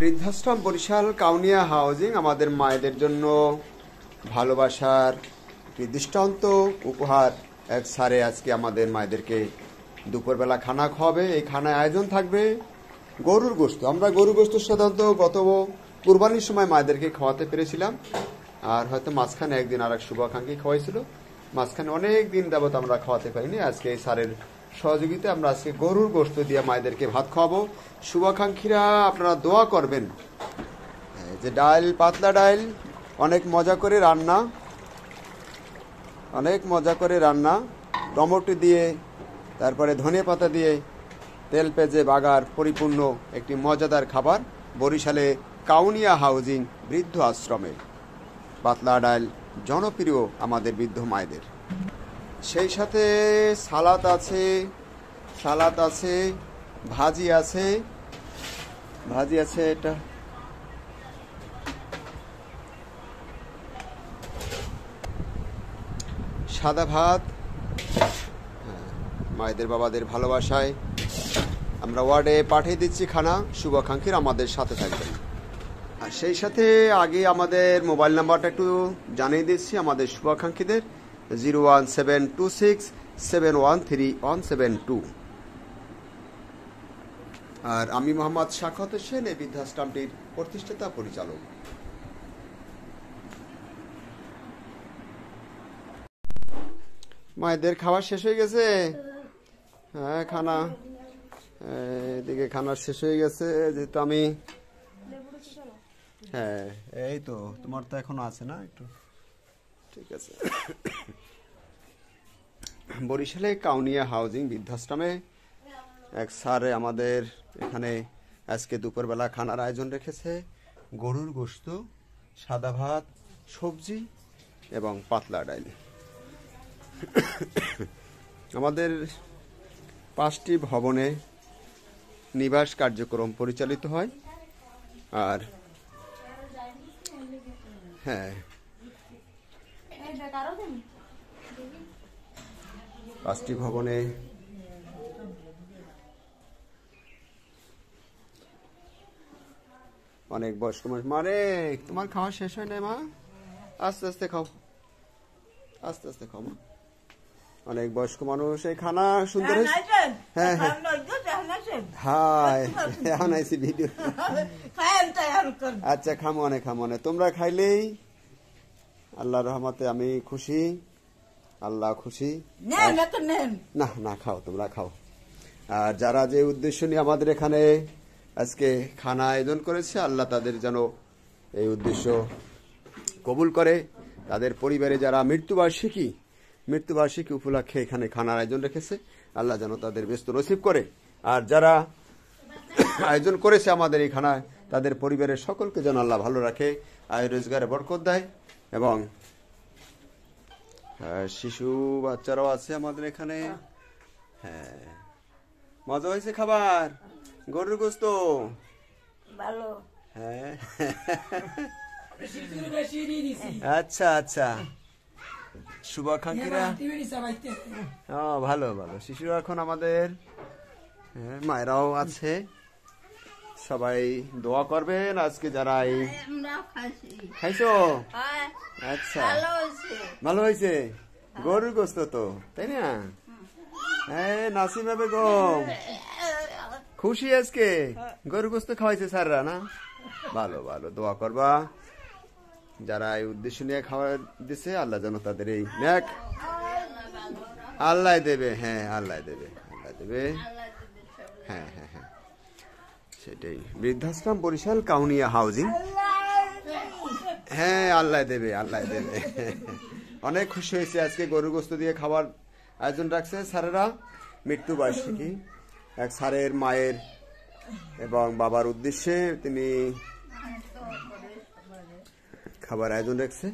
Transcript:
বৃদ্ধাশ্রম বরিশাল কাউনিয়া হাউজিং আমাদের মায়েদের জন্য ভালোবাসার দৃষ্টান্ত উপহার এক সারে আজকে আমাদের মায়েদেরকে দুপুরবেলা খানা খাওয়াবে। এই খানায় আয়োজন থাকবে গরুর গোশত। আমরা গরুর গোশত সাধারণত গত কুরবানির সময় মায়েদেরকে খাওয়াতে পেরেছিলাম, আর হয়তো মাঝখানে একদিন আর এক শুভাকাঙ্ক্ষী খাওয়াইছিল। মাঝখানে অনেক দিন যাবত আমরা খাওয়াতে পারিনি। আজকে এই সারের সহযোগিতা আমরা আজকে গরুর গোশত দিয়ে মায়েদেরকে ভাত খাওয়াবো। শুভাকাঙ্ক্ষীরা আপনারা দোয়া করবেন। যে ডাল, পাতলা ডাল, অনেক মজা করে রান্না, টমেটো দিয়ে, তারপরে ধনে পাতা দিয়ে তেল পেঁজে বাগার পরিপূর্ণ একটি মজাদার খাবার বরিশালে কাউনিয়া হাউজিং বৃদ্ধ আশ্রমে। পাতলা ডাল জনপ্রিয় আমাদের বৃদ্ধ মায়েদের। সেই সাথে সালাদ আছে, ভাজি আছে, এটা সাদা ভাত। মায়েদের বাবাদের ভালোবাসায় আমরা ওয়ার্ডে পাঠিয়ে দিচ্ছি খানা। শুভাকাঙ্ক্ষীরা আমাদের সাথে থাকবেন। আর সেই সাথে আগে আমাদের মোবাইল নাম্বারটা একটু জানিয়ে দিচ্ছি আমাদের শুভাকাঙ্ক্ষীদের, 01726713172। আর আমি মোহাম্মদ শাখাওয়াত হোসেন, এই বৃদ্ধাশ্রমটির প্রতিষ্ঠাতা পরিচালক। মায়েদের খাওয়া শেষ হয়ে গেছে। হ্যাঁ, এদিকে খানা শেষ হয়ে গেছে। যেহেতু আমি এই তো তোমার তো এখনো আছে না, একটু ঠিক আছে। বরিশালে কাউনিয়া হাউজিং বৃদ্ধাশ্রমে এক স্যারে আমাদের এখানে আজকে দুপুরবেলা খানার আয়োজন রেখেছে। গরুর গোশত, সাদা ভাত, সবজি এবং পাতলা ডাল। আমাদের 5টি ভবনে নিবাস কার্যক্রম পরিচালিত হয়। আর 5টি ভবনে অনেক বয়স্ক মানুষ। তোমার খাওয়া শেষ হয় না মা? আস্তে আস্তে খাও মা। অনেক বয়স্ক মানুষ। এই খানা সুন্দর। এখন আইসি ভিডিও। আচ্ছা, খামনে তোমরা খাইলেই আল্লাহর রহমতে আমি খুশি, আল্লাহ খুশি। না খাও, তোমরা খাও। আর যারা যে উদ্দেশ্য নিয়ে আমাদের এখানে আজকে খানা আয়োজন করেছে, আল্লাহ তাদের যেন এই উদ্দেশ্য কবুল করে। তাদের পরিবারে যারা মৃত্যুবার্ষিকী উপলক্ষে এখানে খানার আয়োজন রেখেছে, আল্লাহ যেন তাদের ব্যস্ত নসিব করে। আর যারা আয়োজন করেছে আমাদের এই খানায়, তাদের পরিবারের সকলকে যেন আল্লাহ ভালো রাখে, আয় রোজগারে বরকত দেয়। এবং শিশু বাচ্চারাও আছে আমাদের এখানে। মজা হয়েছে খাবার? গরুর গোশত ভালো। আচ্ছা, শুভাকাঙ্ক্ষীরা ভালো। শিশুরা এখন আমাদের মায়েরাও আছে। সবাই দোয়া করবেন। আজকে যারা খাইছো, আচ্ছা ভালো হয়েছে। গরুর গোশত তো, তাই না? নাসিমা বেগম খুশি আজকে গরুর গোশত খাওয়াইছে স্যাররা, না? ভালো দোয়া করবা। যারা এই উদ্দেশ্য নিয়ে খাওয়া দিছে, আল্লাহ যেন তাদের এই ন্যাক আল্লাহ দেবে। আল্লাহ দেবে। সেটাই। বৃদ্ধাশ্রম বরিশাল কাউনিয়া হাউজিং। আল্লাহ দেবে। অনেক খুশি হয়েছে আজকে গরুর গোশত দিয়ে খাবার আয়োজন রাখছে স্যারেরা। মৃত্যুবার্ষিকী এক স্যারের মায়ের এবং বাবার উদ্দেশ্যে তিনি খাবার আয়োজন রাখছে।